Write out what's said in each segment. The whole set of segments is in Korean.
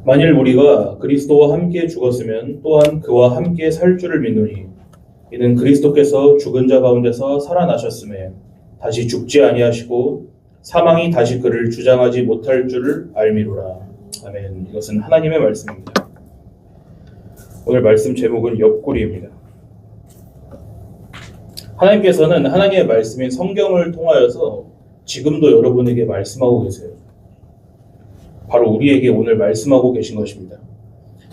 만일 우리가 그리스도와 함께 죽었으면 또한 그와 함께 살 줄을 믿노니 이는 그리스도께서 죽은 자 가운데서 살아나셨음에 다시 죽지 아니하시고 사망이 다시 그를 주장하지 못할 줄을 알미로라. 아멘. 이것은 하나님의 말씀입니다. 오늘 말씀 제목은 옆구리입니다. 하나님께서는 하나님의 말씀인 성경을 통하여서 지금도 여러분에게 말씀하고 계세요. 바로 우리에게 오늘 말씀하고 계신 것입니다.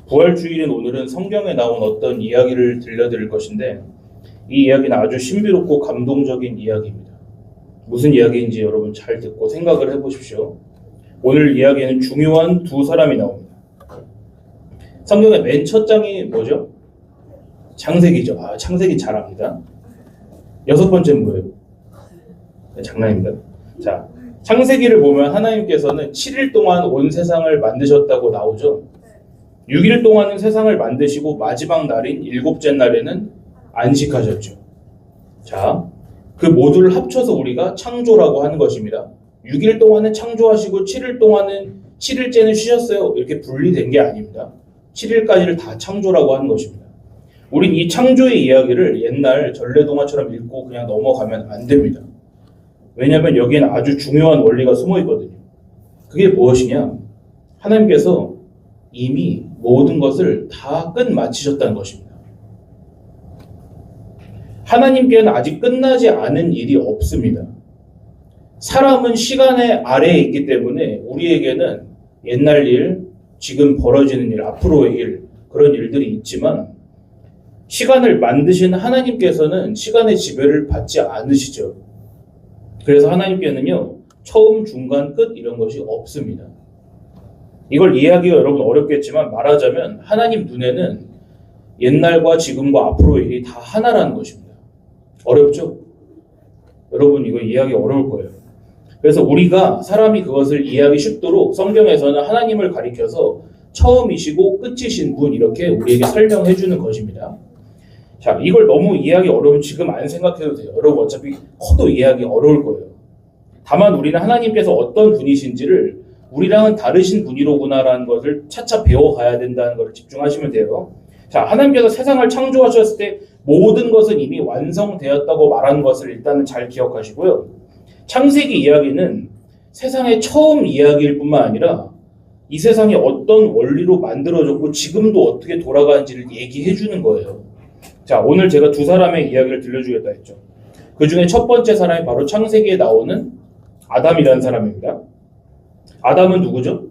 부활주일인 오늘은 성경에 나온 어떤 이야기를 들려드릴 것인데 이 이야기는 아주 신비롭고 감동적인 이야기입니다. 무슨 이야기인지 여러분 잘 듣고 생각을 해보십시오. 오늘 이야기에는 중요한 두 사람이 나옵니다. 성경의 맨 첫 장이 뭐죠? 창세기죠. 창세기 잘 압니다. 여섯 번째는 뭐예요? 장난입니다. 자, 창세기를 보면 하나님께서는 7일 동안 온 세상을 만드셨다고 나오죠. 6일 동안은 세상을 만드시고 마지막 날인 일곱째 날에는 안식하셨죠. 자, 그 모두를 합쳐서 우리가 창조라고 하는 것입니다. 6일 동안은 창조하시고 7일 동안은 7일째는 쉬셨어요. 이렇게 분리된 게 아닙니다. 7일까지를 다 창조라고 하는 것입니다. 우린 이 창조의 이야기를 옛날 전래동화처럼 읽고 그냥 넘어가면 안 됩니다. 왜냐하면 여기에는 아주 중요한 원리가 숨어 있거든요. 그게 무엇이냐? 하나님께서 이미 모든 것을 다 끝마치셨다는 것입니다. 하나님께는 아직 끝나지 않은 일이 없습니다. 사람은 시간의 아래에 있기 때문에 우리에게는 옛날 일, 지금 벌어지는 일, 앞으로의 일, 그런 일들이 있지만 시간을 만드신 하나님께서는 시간의 지배를 받지 않으시죠. 그래서 하나님께는요, 처음, 중간, 끝 이런 것이 없습니다. 이걸 이해하기가 여러분 어렵겠지만 말하자면 하나님 눈에는 옛날과 지금과 앞으로의 일이 다 하나라는 것입니다. 어렵죠? 여러분 이거 이해하기 어려울 거예요. 그래서 우리가 사람이 그것을 이해하기 쉽도록 성경에서는 하나님을 가리켜서 처음이시고 끝이신 분 이렇게 우리에게 설명해 주는 것입니다. 자, 이걸 너무 이해하기 어려우면 지금 안 생각해도 돼요. 여러분 어차피 커도 이해하기 어려울 거예요. 다만 우리는 하나님께서 어떤 분이신지를 우리랑은 다르신 분이로구나라는 것을 차차 배워가야 된다는 것을 집중하시면 돼요. 자, 하나님께서 세상을 창조하셨을 때 모든 것은 이미 완성되었다고 말하는 것을 일단은 잘 기억하시고요. 창세기 이야기는 세상의 처음 이야기일 뿐만 아니라 이 세상이 어떤 원리로 만들어졌고 지금도 어떻게 돌아가는지를 얘기해 주는 거예요. 자, 오늘 제가 두 사람의 이야기를 들려주겠다 했죠. 그 중에 첫 번째 사람이 바로 창세기에 나오는 아담이라는 사람입니다. 아담은 누구죠?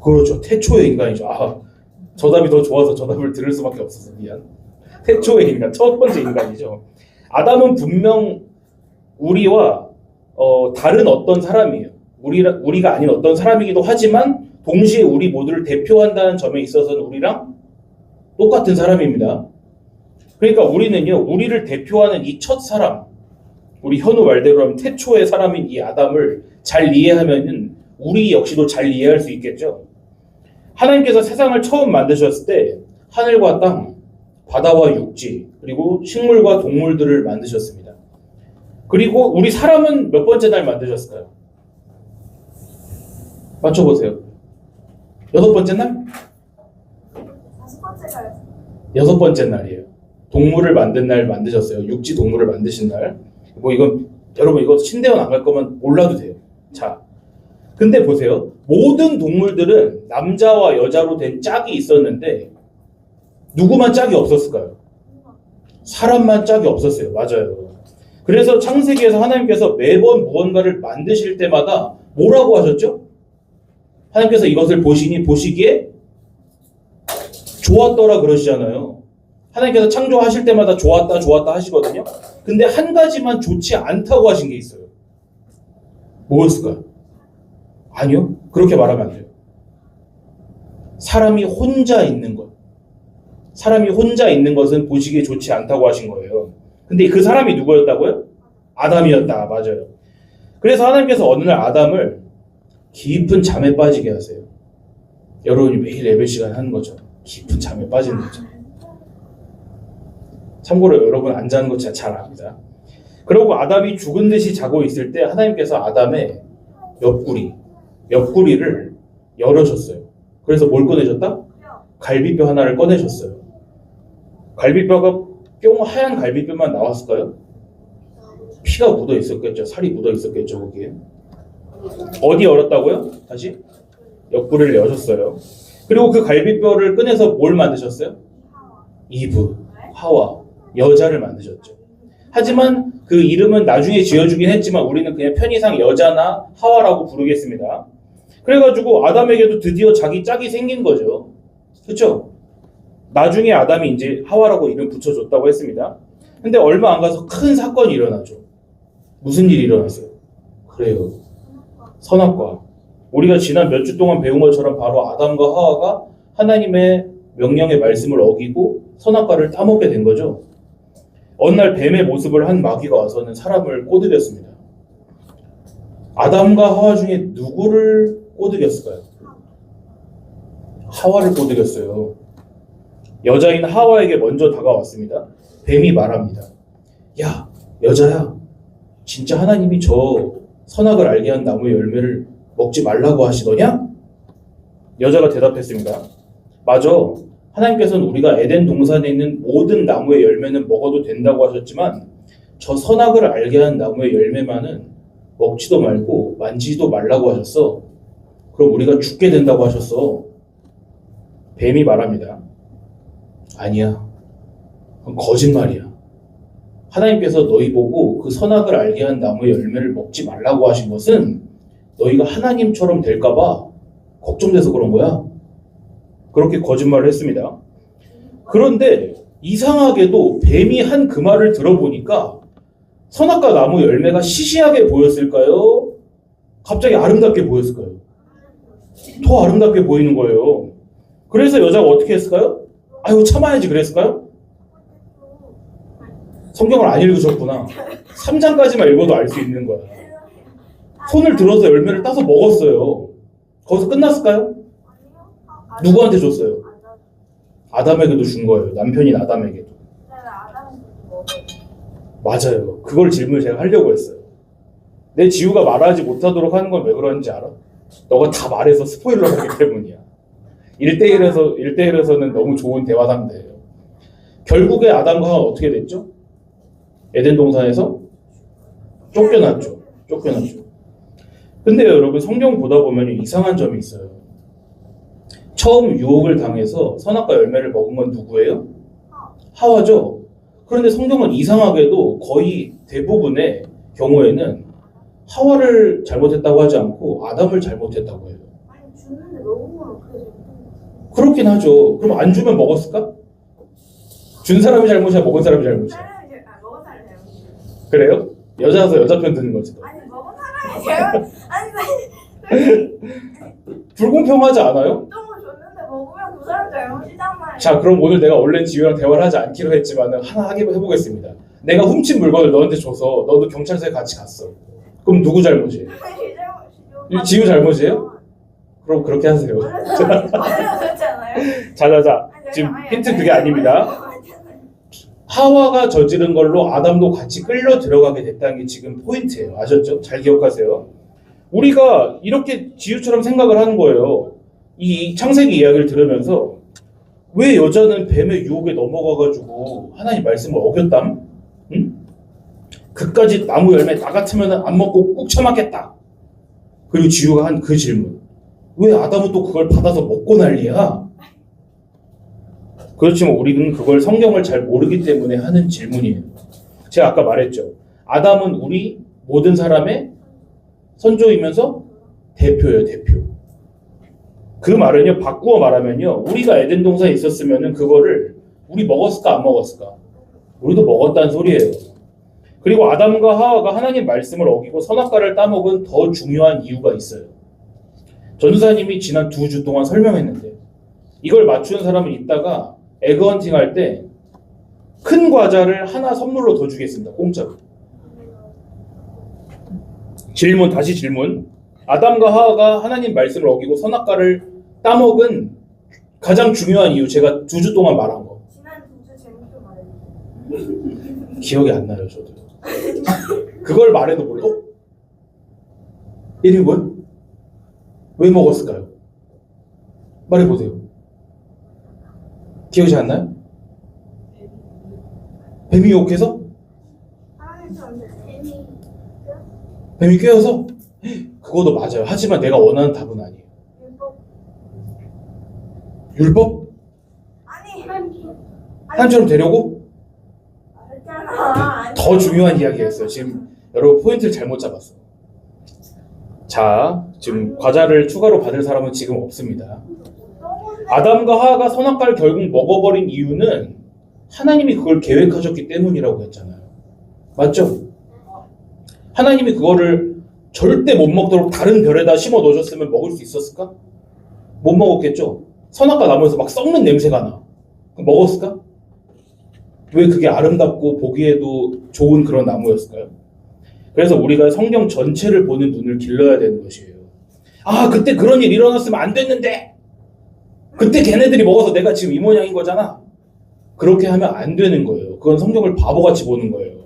그렇죠. 태초의 인간이죠. 저 답이 더 좋아서 저 답을 들을 수밖에 없어서 미안. 태초의 인간, 첫 번째 인간이죠. 아담은 분명 우리와 다른 어떤 사람이에요. 우리가 아닌 어떤 사람이기도 하지만 동시에 우리 모두를 대표한다는 점에 있어서는 우리랑 똑같은 사람입니다. 그러니까 우리는요, 우리를 대표하는 이 첫 사람, 우리 현우 말대로 하면 태초의 사람인 이 아담을 잘 이해하면은 우리 역시도 잘 이해할 수 있겠죠. 하나님께서 세상을 처음 만드셨을 때 하늘과 땅, 바다와 육지, 그리고 식물과 동물들을 만드셨습니다. 그리고 우리 사람은 몇 번째 날 만드셨을까요? 맞춰보세요. 여섯 번째 날? 여섯 번째 날이에요. 동물을 만든 날 만드셨어요. 육지 동물을 만드신 날. 이건 여러분 이거 신대원 안 갈 거면 몰라도 돼요. 자, 근데 보세요. 모든 동물들은 남자와 여자로 된 짝이 있었는데 누구만 짝이 없었을까요? 사람만 짝이 없었어요. 맞아요. 그래서 창세기에서 하나님께서 매번 무언가를 만드실 때마다 뭐라고 하셨죠? 하나님께서 이것을 보시기에 좋았더라 그러시잖아요. 하나님께서 창조하실 때마다 좋았다 하시거든요. 근데 한 가지만 좋지 않다고 하신 게 있어요. 뭐였을까요? 아니요. 그렇게 말하면 안 돼요. 사람이 혼자 있는 것. 사람이 혼자 있는 것은 보시기에 좋지 않다고 하신 거예요. 근데 그 사람이 누구였다고요? 아담이었다. 맞아요. 그래서 하나님께서 어느 날 아담을 깊은 잠에 빠지게 하세요. 여러분이 매일 예배 시간 하는 거죠. 깊은 잠에 빠지는 거죠. 참고로 여러분 안 자는 거 진짜 잘 압니다. 그리고 아담이 죽은 듯이 자고 있을 때 하나님께서 아담의 옆구리를 열어줬어요. 그래서 뭘 꺼내줬다? 갈비뼈 하나를 꺼내줬어요. 갈비뼈가 뿅 하얀 갈비뼈만 나왔을까요? 피가 묻어 있었겠죠. 살이 묻어 있었겠죠. 거기에. 어디 열었다고요? 다시? 옆구리를 여셨어요. 그리고 그 갈비뼈를 꺼내서 뭘 만드셨어요? 이브, 하와, 여자를 만드셨죠. 하지만 그 이름은 나중에 지어주긴 했지만 우리는 그냥 편의상 여자나 하와라고 부르겠습니다. 그래가지고 아담에게도 드디어 자기 짝이 생긴 거죠. 그렇죠? 나중에 아담이 이제 하와라고 이름 붙여줬다고 했습니다. 근데 얼마 안 가서 큰 사건이 일어나죠. 무슨 일이 일어났어요? 그래요. 선악과. 우리가 지난 몇 주 동안 배운 것처럼 바로 아담과 하와가 하나님의 명령의 말씀을 어기고 선악과를 따먹게 된 거죠. 어느 날 뱀의 모습을 한 마귀가 와서는 사람을 꼬드겼습니다. 아담과 하와 중에 누구를 꼬드겼을까요? 하와를 꼬드겼어요. 여자인 하와에게 먼저 다가왔습니다. 뱀이 말합니다. 야, 여자야, 진짜 하나님이 저 선악을 알게 한 나무의 열매를 먹지 말라고 하시더냐? 여자가 대답했습니다. 맞아. 하나님께서는 우리가 에덴 동산에 있는 모든 나무의 열매는 먹어도 된다고 하셨지만 저 선악을 알게 한 나무의 열매만은 먹지도 말고 만지지도 말라고 하셨어. 그럼 우리가 죽게 된다고 하셨어. 뱀이 말합니다. 아니야. 그건 거짓말이야. 하나님께서 너희 보고 그 선악을 알게 한 나무의 열매를 먹지 말라고 하신 것은 너희가 하나님처럼 될까봐 걱정돼서 그런 거야. 그렇게 거짓말을 했습니다. 그런데 이상하게도 뱀이 한 그 말을 들어보니까 선악과 나무 열매가 시시하게 보였을까요? 갑자기 아름답게 보였을까요? 더 아름답게 보이는 거예요. 그래서 여자가 어떻게 했을까요? 아이고 참아야지 그랬을까요? 성경을 안 읽으셨구나. 3장까지만 읽어도 알 수 있는 거야. 손을 들어서 열매를 따서 먹었어요. 거기서 끝났을까요? 누구한테 줬어요? 아담에게도 준 거예요. 남편인 아담에게도. 맞아요. 그걸 질문을 제가 하려고 했어요. 내 지우가 말하지 못하도록 하는 건 왜 그런지 알아? 너가 다 말해서 스포일러를 하기 때문이야. 1대1에서는 너무 좋은 대화 상대예요. 결국에 아담과 하와는 어떻게 됐죠? 에덴 동산에서 쫓겨났죠. 근데 여러분 성경 보다 보면 이상한 점이 있어요. 처음 유혹을 당해서 선악과 열매를 먹은 건 누구예요? 하와죠. 그런데 성경은 이상하게도 거의 대부분의 경우에는 하와를 잘못했다고 하지 않고 아담을 잘못했다고 해요. 아니 주는데 먹으면 그래. 그렇긴 하죠. 그럼 안 주면 먹었을까? 준 사람이 잘못이야, 먹은 사람이 잘못이야? 먹은 사람이 잘못이야. 그래요? 여자라서 여자 편 드는 거지. 아니 먹은 사람이 잘못. 아니 불공평하지 않아요? 어떤 거 줬는데 먹으면 그 사람 잘못이잖아요. 자, 그럼 오늘 내가 원래 지우랑 대화를 하지 않기로 했지만 하나 해보겠습니다. 내가 훔친 물건을 너한테 줘서 너도 경찰서에 같이 갔어. 그럼 누구 잘못이에요? 지우 잘못이에요? 그럼 그렇게 하세요. 맞았잖아요. 자자자, 지금 힌트 그게 아닙니다. 하와가 저지른 걸로 아담도 같이 끌려 들어가게 됐다는 게 지금 포인트예요. 아셨죠? 잘 기억하세요. 우리가 이렇게 지우처럼 생각을 하는 거예요. 이 창세기 이야기를 들으면서 왜 여자는 뱀의 유혹에 넘어가가지고 하나님 말씀을 어겼담? 응? 그까지 나무 열매 나 같으면 안 먹고 꾹 참았겠다. 그리고 지우가 한 그 질문. 왜 아담은 또 그걸 받아서 먹고 난리야? 그렇지만 우리는 그걸 성경을 잘 모르기 때문에 하는 질문이에요. 제가 아까 말했죠. 아담은 우리 모든 사람의 선조이면서 대표예요, 대표. 그 말은요, 바꾸어 말하면요, 우리가 에덴 동산에 있었으면은 그거를 우리 먹었을까, 안 먹었을까? 우리도 먹었다는 소리예요. 그리고 아담과 하와가 하나님 말씀을 어기고 선악과를 따먹은 더 중요한 이유가 있어요. 전도사님이 지난 2주 동안 설명했는데, 이걸 맞추는 사람은 이따가 에그헌팅 할 때 큰 과자를 하나 선물로 더 주겠습니다. 공짜로. 다시 질문. 아담과 하와가 하나님 말씀을 어기고 선악과를 따먹은 가장 중요한 이유, 제가 2주 동안 말한 거. 지난 2주 제목 좀 말해주세요. 기억이 안 나요, 저도. 그걸 말해도 몰라? 이름이 뭐예요? 왜 먹었을까요? 말해보세요. 기억이 잘 안 나요? 뱀이 욕해서? 하나님처럼 뱀이 뱀이 꿰어서? 그것도 맞아요. 하지만 내가 원하는 답은 아니에요. 율법? 아니 하나님처럼 되려고? 알잖아. 더 중요한 이야기였어요. 지금 여러분 포인트를 잘못 잡았어요. 자, 지금 과자를 추가로 받을 사람은 지금 없습니다. 아담과 하와가 선악과를 결국 먹어버린 이유는 하나님이 그걸 계획하셨기 때문이라고 했잖아요. 맞죠? 하나님이 그거를 절대 못 먹도록 다른 별에다 심어 놓으셨으면 먹을 수 있었을까? 못 먹었겠죠? 선악과 나무에서 막 썩는 냄새가 나. 그럼 먹었을까? 왜 그게 아름답고 보기에도 좋은 그런 나무였을까요? 그래서 우리가 성경 전체를 보는 눈을 길러야 되는 것이에요. 아, 그때 그런 일 일어났으면 안 됐는데! 그때 걔네들이 먹어서 내가 지금 이 모양인 거잖아. 그렇게 하면 안 되는 거예요. 그건 성경을 바보같이 보는 거예요.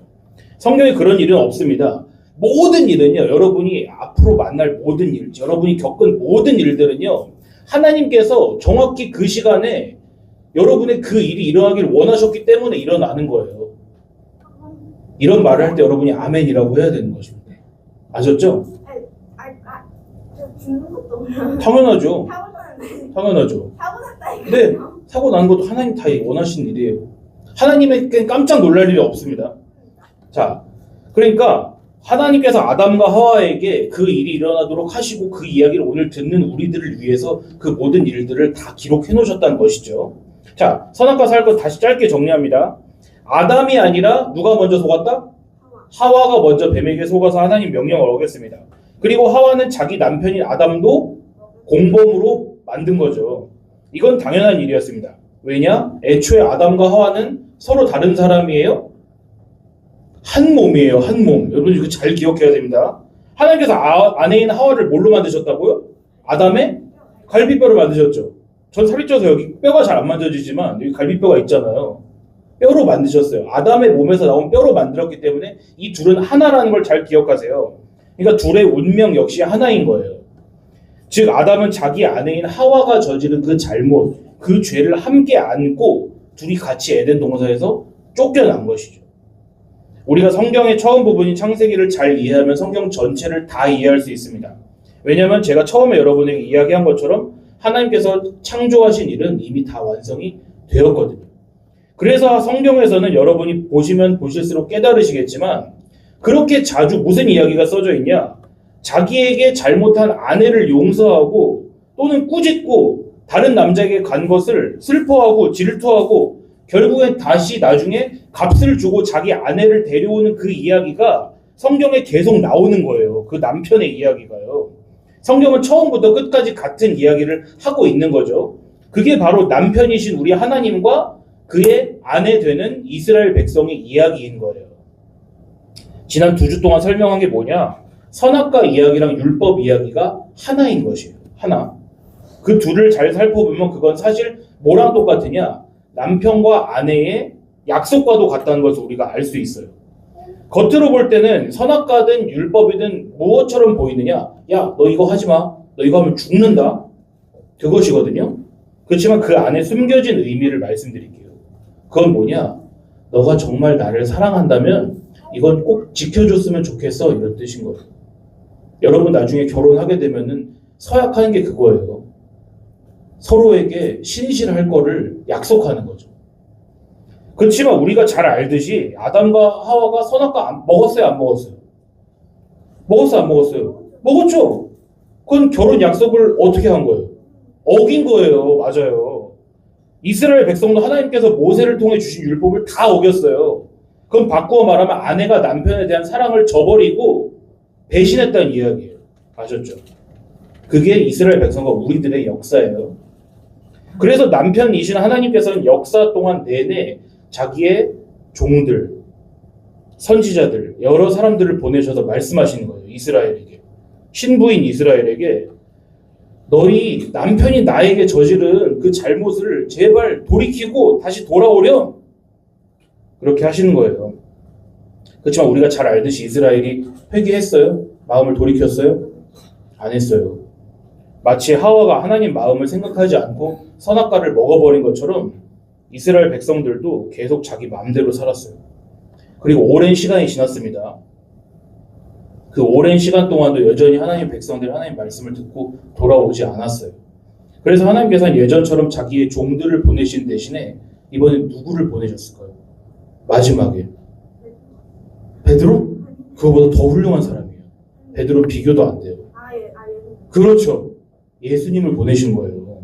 성경에 그런 일은 없습니다. 모든 일은요, 여러분이 앞으로 만날 모든 일, 여러분이 겪은 모든 일들은요, 하나님께서 정확히 그 시간에 여러분의 그 일이 일어나기를 원하셨기 때문에 일어나는 거예요. 이런 말을 할 때 여러분이 아멘이라고 해야 되는 것입니다. 아셨죠? 저 죽는 것도 없나? 당연하죠. 사고 나는데 당연하죠. 사고 났다니까. 네, 사고 난 것도 하나님 다 원하신 일이에요. 하나님에게 깜짝 놀랄 일이 없습니다. 자, 그러니까 하나님께서 아담과 하와에게 그 일이 일어나도록 하시고 그 이야기를 오늘 듣는 우리들을 위해서 그 모든 일들을 다 기록해 놓으셨다는 것이죠. 자, 선악과 사악과 다시 짧게 정리합니다. 아담이 아니라 누가 먼저 속았다? 하와가 먼저 뱀에게 속아서 하나님 명령을 어겼습니다. 그리고 하와는 자기 남편인 아담도 공범으로 만든 거죠. 이건 당연한 일이었습니다. 왜냐? 애초에 아담과 하와는 서로 다른 사람이에요. 한 몸이에요. 한 몸. 여러분 이거 잘 기억해야 됩니다. 하나님께서 아내인 하와를 뭘로 만드셨다고요? 아담의 갈비뼈를 만드셨죠. 전 살이 쪄서 여기 뼈가 잘 안 만져지지만 여기 갈비뼈가 있잖아요. 뼈로 만드셨어요. 아담의 몸에서 나온 뼈로 만들었기 때문에 이 둘은 하나라는 걸 잘 기억하세요. 그러니까 둘의 운명 역시 하나인 거예요. 즉 아담은 자기 아내인 하와가 저지른 그 잘못, 그 죄를 함께 안고 둘이 같이 에덴 동산에서 쫓겨난 것이죠. 우리가 성경의 처음 부분인 창세기를 잘 이해하면 성경 전체를 다 이해할 수 있습니다. 왜냐하면 제가 처음에 여러분에게 이야기한 것처럼 하나님께서 창조하신 일은 이미 다 완성이 되었거든요. 그래서 성경에서는 여러분이 보시면 보실수록 깨달으시겠지만 그렇게 자주 무슨 이야기가 써져 있냐? 자기에게 잘못한 아내를 용서하고 또는 꾸짖고 다른 남자에게 간 것을 슬퍼하고 질투하고 결국엔 다시 나중에 값을 주고 자기 아내를 데려오는 그 이야기가 성경에 계속 나오는 거예요. 그 남편의 이야기가요. 성경은 처음부터 끝까지 같은 이야기를 하고 있는 거죠. 그게 바로 남편이신 우리 하나님과 그의 아내 되는 이스라엘 백성의 이야기인 거예요. 지난 2주 동안 설명한 게 뭐냐? 선악과 이야기랑 율법 이야기가 하나인 것이에요. 하나. 그 둘을 잘 살펴보면 그건 사실 뭐랑 똑같으냐? 남편과 아내의 약속과도 같다는 것을 우리가 알 수 있어요. 겉으로 볼 때는 선악과든 율법이든 무엇처럼 보이느냐? 야, 너 이거 하지 마. 너 이거 하면 죽는다. 그것이거든요. 그렇지만 그 안에 숨겨진 의미를 말씀드릴게요. 그건 뭐냐? 너가 정말 나를 사랑한다면 이건 꼭 지켜줬으면 좋겠어. 이런 뜻인 거예요. 여러분 나중에 결혼하게 되면은 서약하는 게 그거예요. 서로에게 신실할 거를 약속하는 거죠. 그렇지만 우리가 잘 알듯이 아담과 하와가 선악과 먹었어요, 안 먹었어요? 먹었어요, 안 먹었어요? 먹었죠. 그건 결혼 약속을 어떻게 한 거예요? 어긴 거예요. 맞아요. 이스라엘 백성도 하나님께서 모세를 통해 주신 율법을 다 어겼어요. 그럼 바꾸어 말하면 아내가 남편에 대한 사랑을 저버리고 배신했다는 이야기예요. 아셨죠? 그게 이스라엘 백성과 우리들의 역사예요. 그래서 남편이신 하나님께서는 역사 동안 내내 자기의 종들, 선지자들, 여러 사람들을 보내셔서 말씀하시는 거예요. 이스라엘에게. 신부인 이스라엘에게 너희 남편이 나에게 저지른 그 잘못을 제발 돌이키고 다시 돌아오렴. 그렇게 하시는 거예요. 그렇지만 우리가 잘 알듯이 이스라엘이 회개했어요? 마음을 돌이켰어요? 안 했어요. 마치 하와가 하나님 마음을 생각하지 않고 선악과를 먹어버린 것처럼 이스라엘 백성들도 계속 자기 마음대로 살았어요. 그리고 오랜 시간이 지났습니다. 그 오랜 시간 동안도 여전히 하나님 백성들이 하나님 말씀을 듣고 돌아오지 않았어요. 그래서 하나님께서는 예전처럼 자기의 종들을 보내신 대신에 이번엔 누구를 보내셨을까요? 마지막에 베드로? 그거보다 더 훌륭한 사람이에요. 베드로 비교도 안 돼요. 그렇죠. 예수님을 보내신 거예요.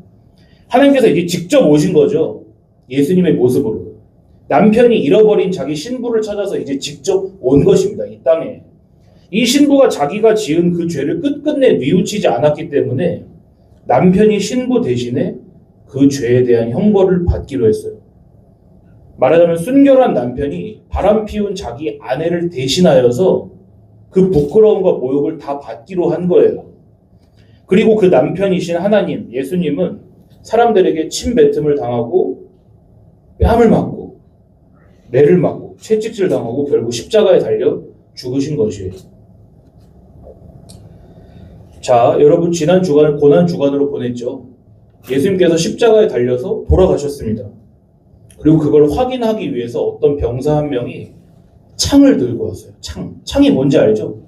하나님께서 이제 직접 오신 거죠. 예수님의 모습으로. 남편이 잃어버린 자기 신부를 찾아서 이제 직접 온 것입니다. 이 땅에. 이 신부가 자기가 지은 그 죄를 끝끝내 뉘우치지 않았기 때문에 남편이 신부 대신에 그 죄에 대한 형벌을 받기로 했어요. 말하자면 순결한 남편이 바람 피운 자기 아내를 대신하여서 그 부끄러움과 모욕을 다 받기로 한 거예요. 그리고 그 남편이신 하나님, 예수님은 사람들에게 침뱉음을 당하고 뺨을 맞고 매를 맞고 채찍질 당하고 결국 십자가에 달려 죽으신 것이에요. 자, 여러분 지난 주간을 고난 주간으로 보냈죠. 예수님께서 십자가에 달려서 돌아가셨습니다. 그리고 그걸 확인하기 위해서 어떤 병사 한 명이 창을 들고 왔어요. 창이 뭔지 알죠?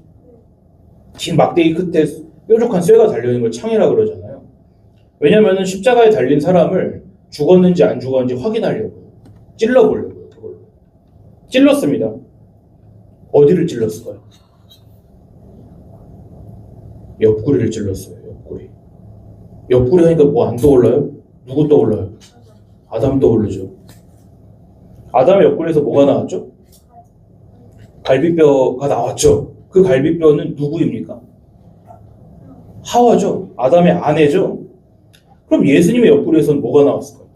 긴 막대기 끝에 뾰족한 쇠가 달려있는 걸 창이라 그러잖아요. 왜냐하면 십자가에 달린 사람을 죽었는지 안 죽었는지 확인하려고 찔러보려고요. 그걸로 찔렀습니다. 어디를 찔렀을까요? 옆구리를 찔렀어요. 옆구리 하니까 뭐 안 떠올라요? 누구 떠올라요? 아담 떠오르죠. 아담의 옆구리에서 뭐가 나왔죠? 갈비뼈가 나왔죠. 그 갈비뼈는 누구입니까? 하와죠. 아담의 아내죠. 그럼 예수님의 옆구리에서는 뭐가 나왔을까요?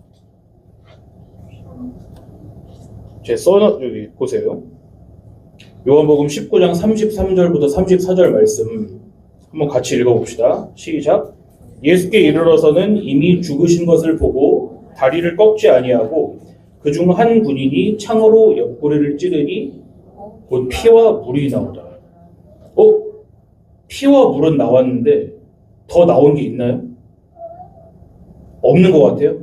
여기 보세요. 요한복음 19장 33절부터 34절 말씀 한번 같이 읽어봅시다. 시작. 예수께 이르러서는 이미 죽으신 것을 보고 다리를 꺾지 아니하고 그중 한 군인이 창으로 옆구리를 찌르니 곧 피와 물이 나오다. 피와 물은 나왔는데 더 나온 게 있나요? 없는 것 같아요.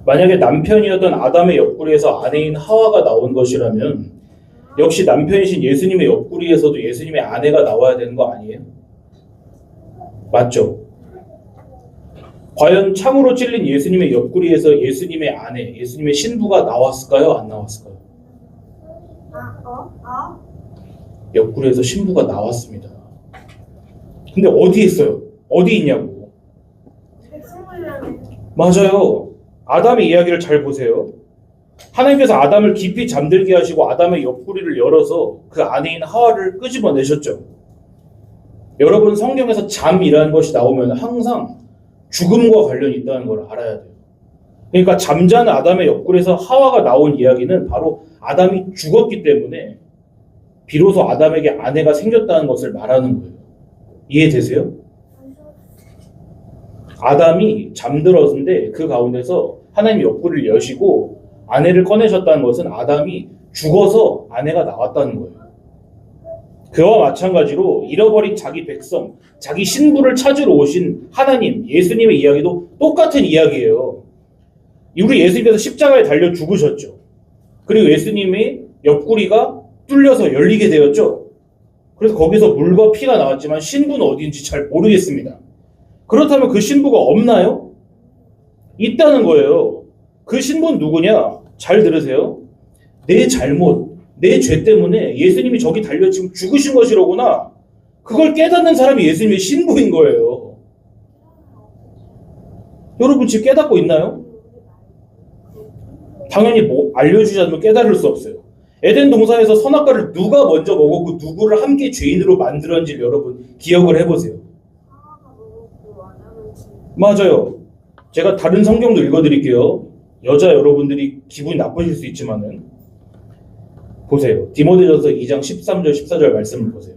만약에 남편이었던 아담의 옆구리에서 아내인 하와가 나온 것이라면 역시 남편이신 예수님의 옆구리에서도 예수님의 아내가 나와야 되는 거 아니에요? 맞죠? 과연 창으로 찔린 예수님의 옆구리에서 예수님의 아내, 예수님의 신부가 나왔을까요? 안 나왔을까요? 옆구리에서 신부가 나왔습니다. 근데 어디 있어요? 어디 있냐고. 맞아요. 아담의 이야기를 잘 보세요. 하나님께서 아담을 깊이 잠들게 하시고 아담의 옆구리를 열어서 그 아내인 하와를 끄집어내셨죠. 여러분 성경에서 잠이라는 것이 나오면 항상 죽음과 관련이 있다는 걸 알아야 돼요. 그러니까 잠자는 아담의 옆구리에서 하와가 나온 이야기는 바로 아담이 죽었기 때문에 비로소 아담에게 아내가 생겼다는 것을 말하는 거예요. 이해되세요? 아담이 잠들었는데 그 가운데서 하나님이 옆구리를 여시고 아내를 꺼내셨다는 것은 아담이 죽어서 아내가 나왔다는 거예요. 그와 마찬가지로 잃어버린 자기 백성, 자기 신부를 찾으러 오신 하나님, 예수님의 이야기도 똑같은 이야기예요. 우리 예수님께서 십자가에 달려 죽으셨죠. 그리고 예수님의 옆구리가 뚫려서 열리게 되었죠. 그래서 거기서 물과 피가 나왔지만 신부는 어디인지 잘 모르겠습니다. 그렇다면 그 신부가 없나요? 있다는 거예요. 그 신부는 누구냐? 잘 들으세요. 내 잘못, 내 죄 때문에 예수님이 저기 달려 지금 죽으신 것이로구나. 그걸 깨닫는 사람이 예수님의 신부인 거예요. 여러분 지금 깨닫고 있나요? 당연히 뭐 알려주지 않으면 깨달을 수 없어요. 에덴 동산에서 선악과를 누가 먼저 먹었고 누구를 함께 죄인으로 만들었는지 여러분 기억을 해보세요. 맞아요. 제가 다른 성경도 읽어드릴게요. 여자 여러분들이 기분이 나쁘실 수 있지만은 보세요. 디모데전서 2장 13절 14절 말씀을 보세요.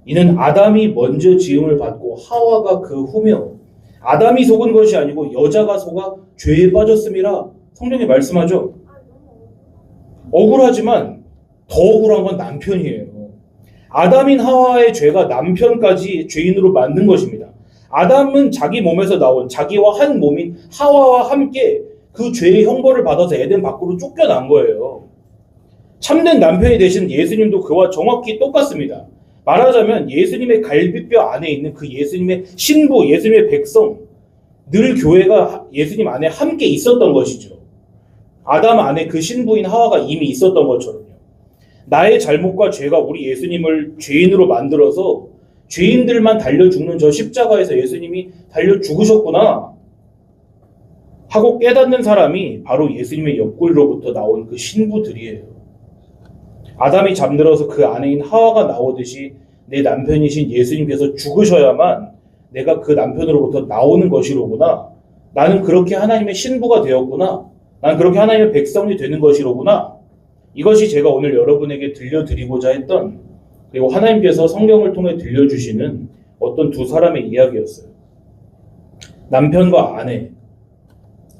이는 아담이 먼저 지음을 받고 하와가 그 후며 아담이 속은 것이 아니고 여자가 속아 죄에 빠졌음이라 성경이 말씀하죠. 억울하지만 더 억울한 건 남편이에요. 아담인 하와의 죄가 남편까지 죄인으로 만든 것입니다. 아담은 자기 몸에서 나온 자기와 한 몸인 하와와 함께 그 죄의 형벌을 받아서 에덴 밖으로 쫓겨난 거예요. 참된 남편이 되신 예수님도 그와 정확히 똑같습니다. 말하자면 예수님의 갈비뼈 안에 있는 그 예수님의 신부, 예수님의 백성, 늘 교회가 예수님 안에 함께 있었던 것이죠. 아담 안에 그 신부인 하와가 이미 있었던 것처럼요. 나의 잘못과 죄가 우리 예수님을 죄인으로 만들어서 죄인들만 달려 죽는 저 십자가에서 예수님이 달려 죽으셨구나 하고 깨닫는 사람이 바로 예수님의 옆구리로부터 나온 그 신부들이에요. 아담이 잠들어서 그 아내인 하와가 나오듯이 내 남편이신 예수님께서 죽으셔야만 내가 그 남편으로부터 나오는 것이로구나. 나는 그렇게 하나님의 신부가 되었구나. 나는 그렇게 하나님의 백성이 되는 것이로구나. 이것이 제가 오늘 여러분에게 들려드리고자 했던, 그리고 하나님께서 성경을 통해 들려주시는 어떤 두 사람의 이야기였어요. 남편과 아내,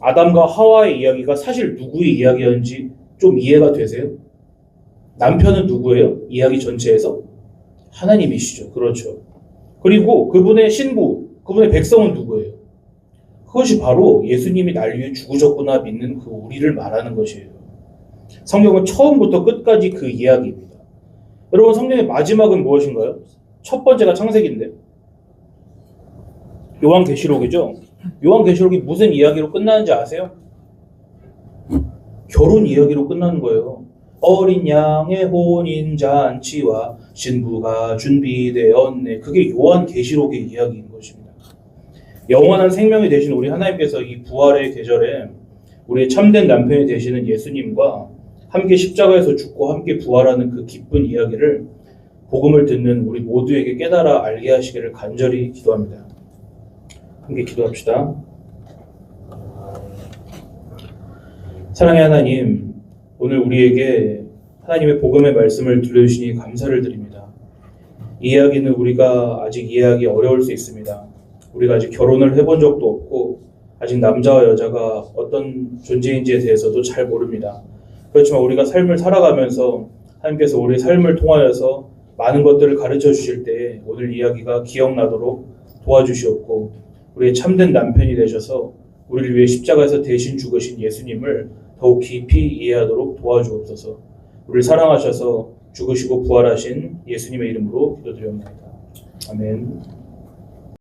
아담과 하와의 이야기가 사실 누구의 이야기였는지 좀 이해가 되세요? 남편은 누구예요? 이야기 전체에서? 하나님이시죠. 그렇죠. 그리고 그분의 신부, 그분의 백성은 누구예요? 그것이 바로 예수님이 날 위해 죽으셨구나 믿는 그 우리를 말하는 것이에요. 성경은 처음부터 끝까지 그 이야기입니다. 여러분, 성경의 마지막은 무엇인가요? 첫 번째가 창세기인데 요한계시록이죠. 요한계시록이 무슨 이야기로 끝나는지 아세요? 결혼 이야기로 끝나는 거예요. 어린 양의 혼인잔치와 신부가 준비되었네. 그게 요한계시록의 이야기인 것입니다. 영원한 생명이 되신 우리 하나님께서 이 부활의 계절에 우리의 참된 남편이 되시는 예수님과 함께 십자가에서 죽고 함께 부활하는 그 기쁜 이야기를 복음을 듣는 우리 모두에게 깨달아 알게 하시기를 간절히 기도합니다. 함께 기도합시다. 사랑의 하나님, 오늘 우리에게 하나님의 복음의 말씀을 들려주시니 감사를 드립니다. 이 이야기는 우리가 아직 이해하기 어려울 수 있습니다. 우리가 아직 결혼을 해본 적도 없고 아직 남자와 여자가 어떤 존재인지에 대해서도 잘 모릅니다. 그렇지만 우리가 삶을 살아가면서 하나님께서 우리의 삶을 통하여서 많은 것들을 가르쳐 주실 때 오늘 이야기가 기억나도록 도와주시옵고, 우리의 참된 남편이 되셔서 우리를 위해 십자가에서 대신 죽으신 예수님을 더욱 깊이 이해하도록 도와주옵소서. 우리를 사랑하셔서 죽으시고 부활하신 예수님의 이름으로 기도드립니다. 아멘.